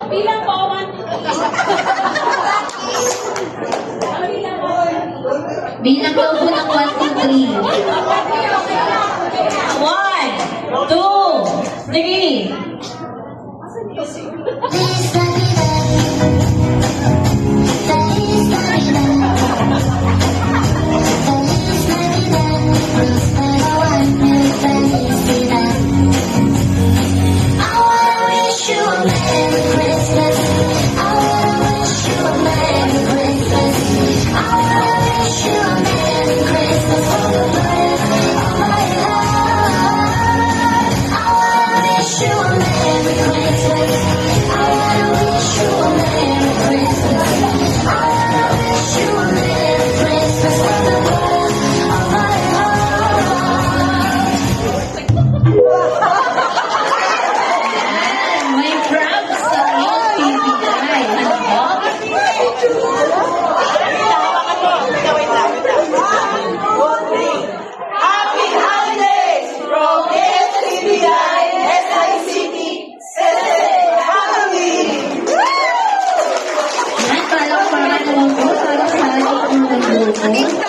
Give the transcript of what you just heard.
Bilang po, 1, 2, 3. Bilang daw po ng 1, 2, 3. 1, 2, 3. May proud sa LPBI. Ano po? Happy holidays from SPBI SICT Family! Yan, parang naman po. Parang sa ating mga grupo.